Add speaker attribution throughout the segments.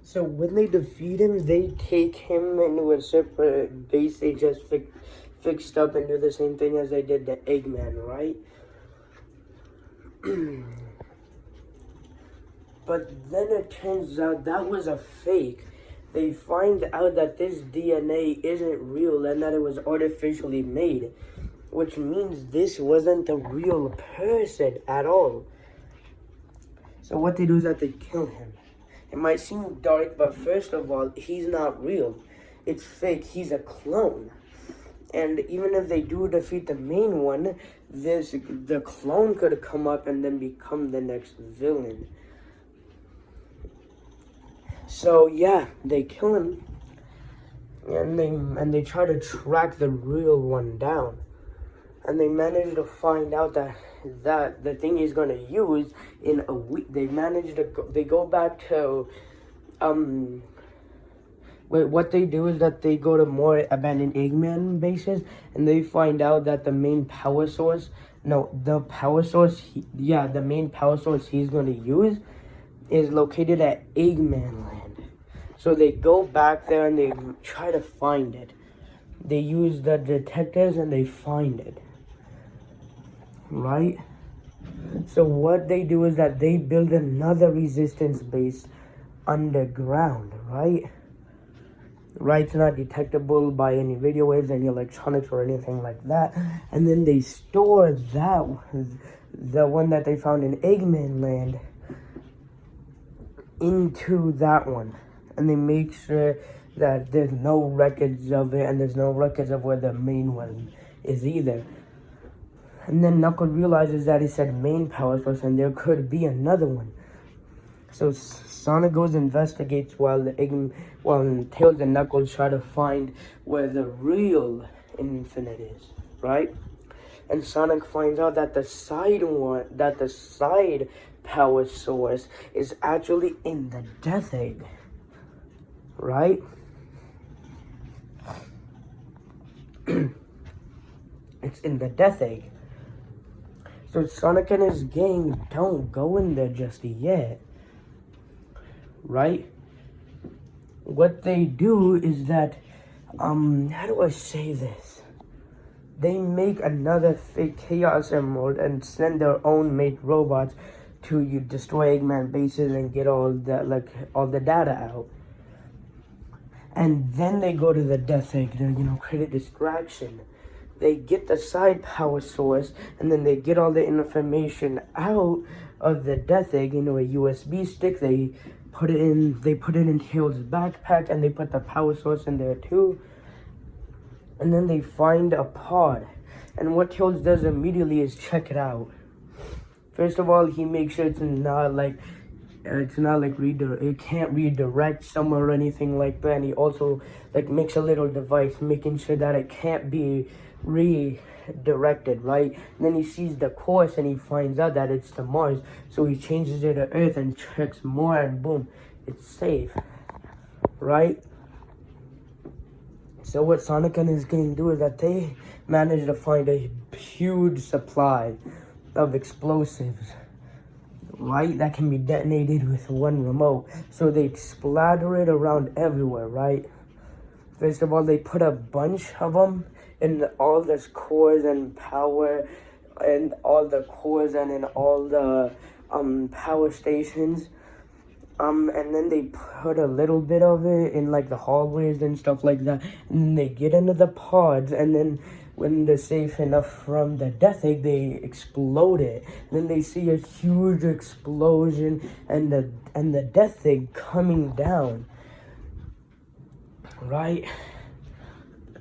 Speaker 1: So when they defeat him, they take him into a separate base. They just fixed up and do the same thing as they did to Eggman, right? But then it turns out that was a fake. They find out that this DNA isn't real and that it was artificially made, which means this wasn't a real person at all. So what they do is that they kill him. It might seem dark, but first of all, he's not real. It's fake. He's a clone. And even if they do defeat the main one, the clone could come up and then become the next villain. So yeah, they kill him, and they try to track the real one down, and they manage to find out that the thing he's gonna use in a week. They go back to what they do is that they go to more abandoned Eggman bases, and they find out that the main power source, the main power source he's going to use is located at Eggman Land. So they go back there and they try to find it. They use the detectives and they find it. Right? So what they do is that they build another resistance base underground, right? Right, it's not detectable by any radio waves, any electronics, or anything like that. And then they store the one that they found in Eggman Land, into that one. And they make sure that there's no records of it, and there's no records of where the main one is either. And then Knuckles realizes that he said main power source, and there could be another one. So Sonic goes and investigates while Tails and Knuckles try to find where the real Infinite is, right? And Sonic finds out that the side power source is actually in the Death Egg, right? It's in the Death Egg. So Sonic and his gang don't go in there just yet. Right? What they do is that, how do I say this? They make another fake Chaos Emerald and send their own made robots to destroy Eggman bases and get all the data out. And then they go to the Death Egg to, create a distraction. They get the side power source, and then they get all the information out of the Death Egg into a USB stick. They put it in Tails' backpack, and they put the power source in there too. And then they find a pod. And what Tails does immediately is check it out. First of all, he makes sure it can't redirect somewhere or anything like that. And he also makes a little device making sure that it can't be redirected, right? And then he sees the course and he finds out that it's to Mars, so he changes it to Earth and checks more, and boom, it's safe, right? So what Sonic and his gang do is that they manage to find a huge supply of explosives, right, that can be detonated with one remote. So they splatter it around everywhere, right? First of all, they put a bunch of them in all the cores and power, and all the cores and in all the power stations. And then they put a little bit of it in the hallways and stuff like that. And then they get into the pods, and then when they're safe enough from the Death Egg, they explode it. And then they see a huge explosion and the Death Egg coming down, right?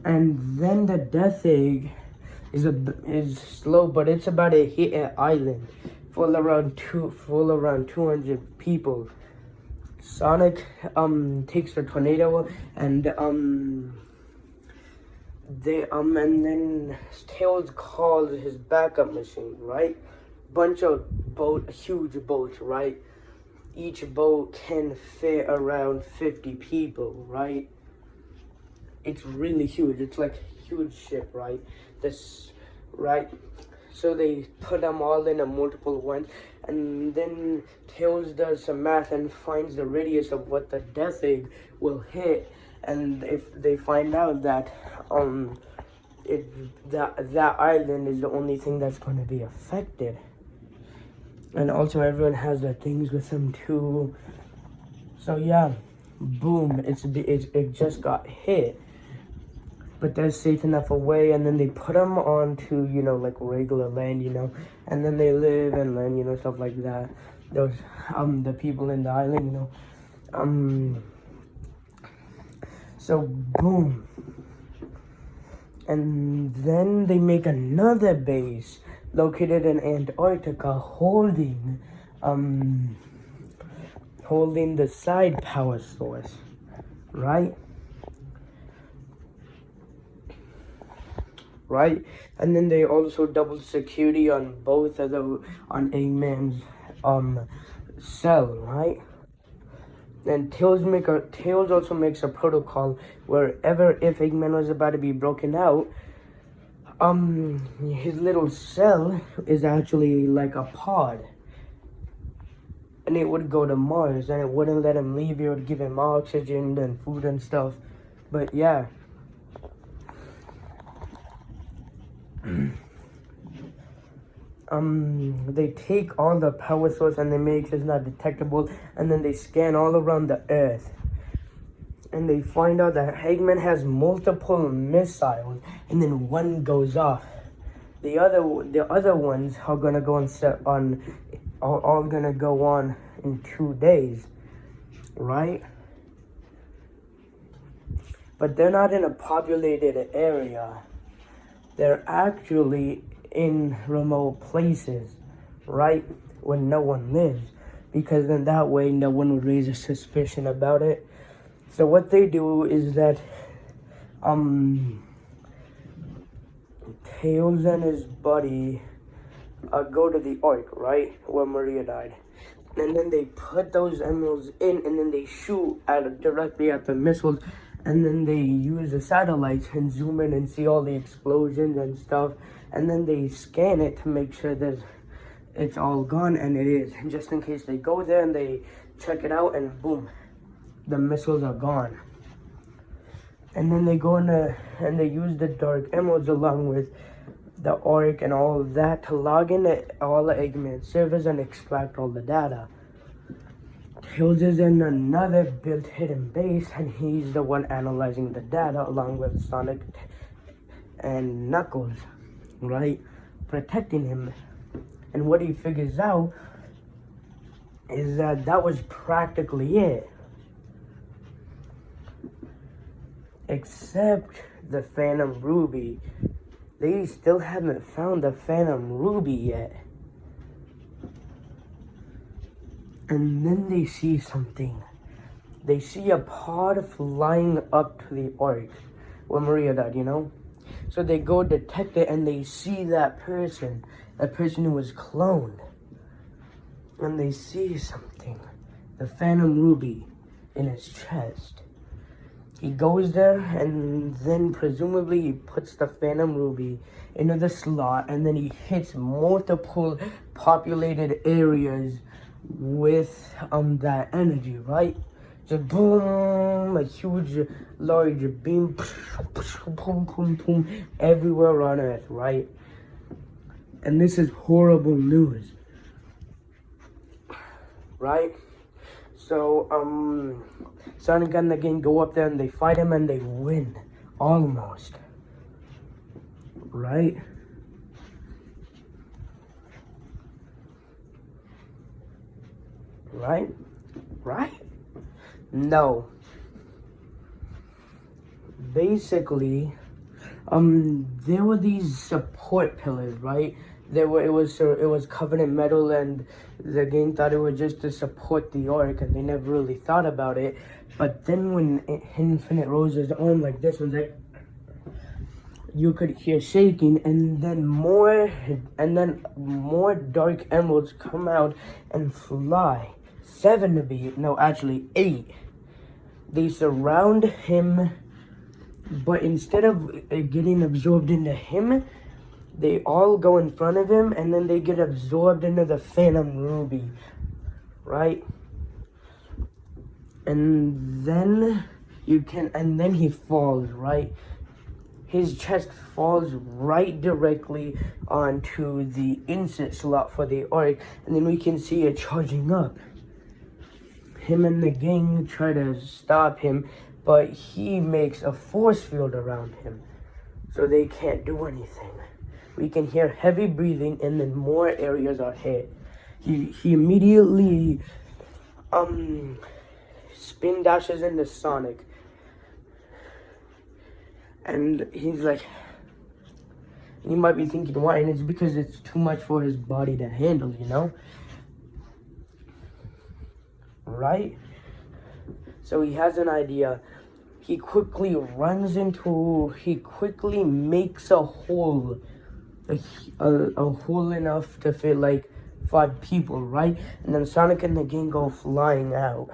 Speaker 1: And then the Death Egg is slow, but it's about to hit an island full around 200 people. Sonic takes the tornado, and then Tails calls his backup machine, right? Bunch of huge boats, right? Each boat can fit around 50 people, right? It's really huge. It's like a huge ship, right? Right? So they put them all in a multiple ones, and then Tails does some math and finds the radius of what the Death Egg will hit, and if they find out that that island is the only thing that's going to be affected, and also everyone has their things with them too. So yeah, boom! It just got hit. But they're safe enough away, and then they put them onto, like regular land, and then they live and learn, stuff like that. Those, the people in the island, so boom. And then they make another base located in Antarctica holding the side power source, right? Right, and then they also double security on both of on Eggman's cell, right? And Tails also makes a protocol wherever if Eggman was about to be broken out, his little cell is actually like a pod, and it would go to Mars, and it wouldn't let him leave. It would give him oxygen and food and stuff. But yeah. They take all the power source and they make it not detectable, and then they scan all around the Earth, and they find out that Eggman has multiple missiles, and then one goes off. The other ones are gonna go all gonna go on in 2 days, right? But they're not in a populated area. They're actually in remote places, right, when no one lives, because then that way no one would raise a suspicion about it. So what they do is that Tails and his buddy go to the Ark, right, where Maria died, and then they put those emeralds in, and then they shoot directly at the missiles, and then they use the satellites and zoom in and see all the explosions and stuff, and then they scan it to make sure that it's all gone, and it is, just in case they go there and they check it out, and boom, the missiles are gone. And then they go in and they use the dark emeralds along with the A.R.K and all of that to log in all the Eggman servers and extract all the data. Tails is in another built hidden base, and he's the one analyzing the data along with Sonic and Knuckles, right, protecting him. And what he figures out is that was practically it, except the Phantom Ruby. They still haven't found the Phantom Ruby yet. And then they see something. They see a pod flying up to the Ark where Maria died, So they go detect it, and they see that person who was cloned. And they see something, the Phantom Ruby in his chest. He goes there, and then presumably he puts the Phantom Ruby into the slot, and then he hits multiple populated areas with that energy, right? Just boom, a huge, large beam, boom, boom, boom, everywhere on Earth, right? And this is horrible news, right? So, Sonic and the gang go up there and they fight him and they win, almost, right? Right? No. Basically, there were these support pillars, right? It was covered in metal, and the gang thought it was just to support the A.R.K, and they never really thought about it. But then when Infinite Rose's arm like this was like, you could hear shaking, and then more dark emeralds come out and fly. 7 to be, no, actually 8. They surround him, but instead of getting absorbed into him, they all go in front of him, and then they get absorbed into the Phantom Ruby, right? And then he falls, right? His chest falls right directly onto the insert slot for the ARK, and then we can see it charging up. Him and the gang try to stop him, but he makes a force field around him, so they can't do anything. We can hear heavy breathing, and then more areas are hit. He immediately spin dashes into Sonic, and he's like, you might be thinking why, and it's because it's too much for his body to handle, you know? Right? So he has an idea. He quickly makes a hole, a hole enough to fit like 5 people, right? And then Sonic and the gang go flying out.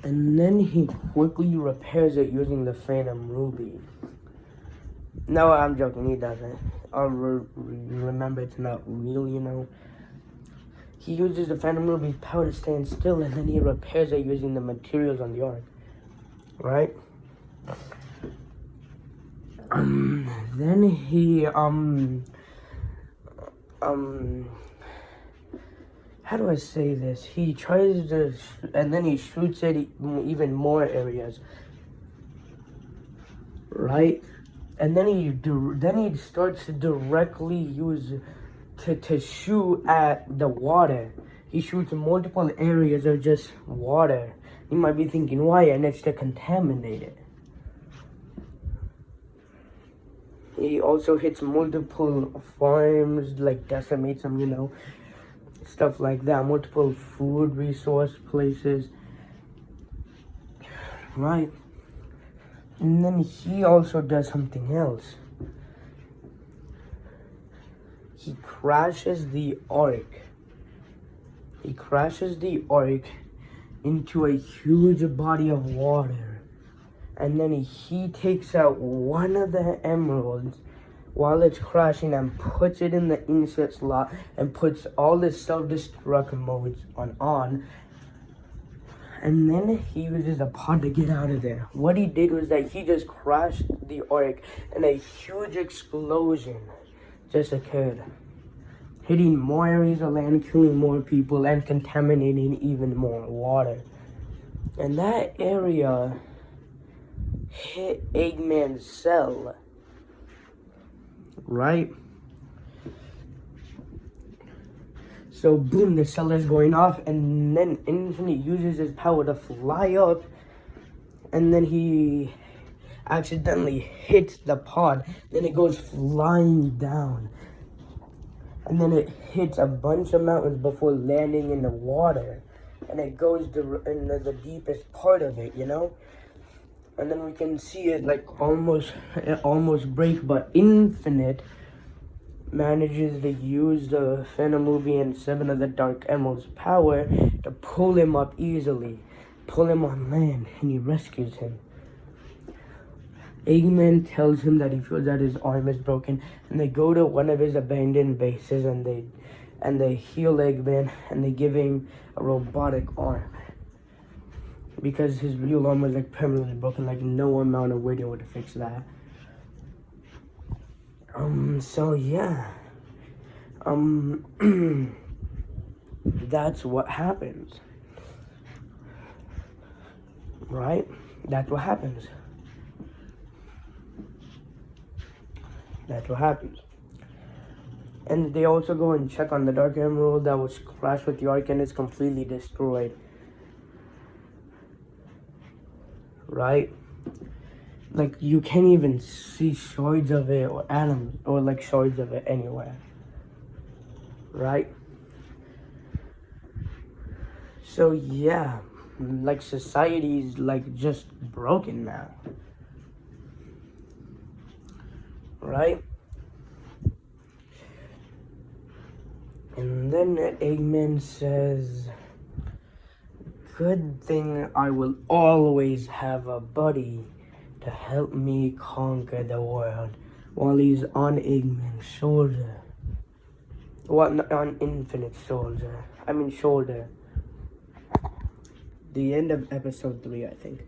Speaker 1: And then he quickly repairs it using the Phantom Ruby. No, I'm joking, he doesn't. Remember, it's not real, you know. He uses the Phantom Ruby's power to stand still, and then he repairs it using the materials on the ARK. Right? Then he, how do I say this? He tries to, and then he shoots at even more areas, right? And then he starts to directly use to shoot at the water. He shoots multiple areas of just water. You might be thinking why, and it's to contaminate it. He also hits multiple farms, like decimates them, you know. Stuff like that, multiple food resource places, right? And then he also does something else. He crashes the ARK. He crashes the ARK into a huge body of water, and then he takes out one of the emeralds while it's crashing and puts it in the insert slot and puts all the self-destruct modes on, and then he uses a pod to get out of there. What he did was that he just crashed the ARK, and a huge explosion just occurred, hitting more areas of land, killing more people, and contaminating even more water. And that area hit Eggman's cell, right? So boom, the cell is going off, and then Infinite uses his power to fly up, and then he accidentally hits the pod. Then it goes flying down, and then it hits a bunch of mountains before landing in the water, and it goes into the deepest part of it, you know. And then we can see it like almost break, but Infinite manages to use the Phantom Ruby and 7 of the Dark Emerald's power to pull him up easily, pull him on land, and he rescues him. Eggman tells him that he feels that his arm is broken, and they go to one of his abandoned bases, and they heal Eggman, and they give him a robotic arm, because his real arm was like permanently broken, like no amount of waiting would fix that. So yeah. That's what happens. Right? That's what happens. That's what happens. And they also go and check on the Dark Emerald that was crashed with the ARK, and it's completely destroyed. Right? Like, you can't even see shards of it or atoms or like shards of it anywhere. Right? So yeah, like society's like just broken now. Right? And then Eggman says, good thing I will always have a buddy. to help me conquer the world while he's on Eggman's shoulder. What, not on Infinite's shoulder. The end of episode 3, I think.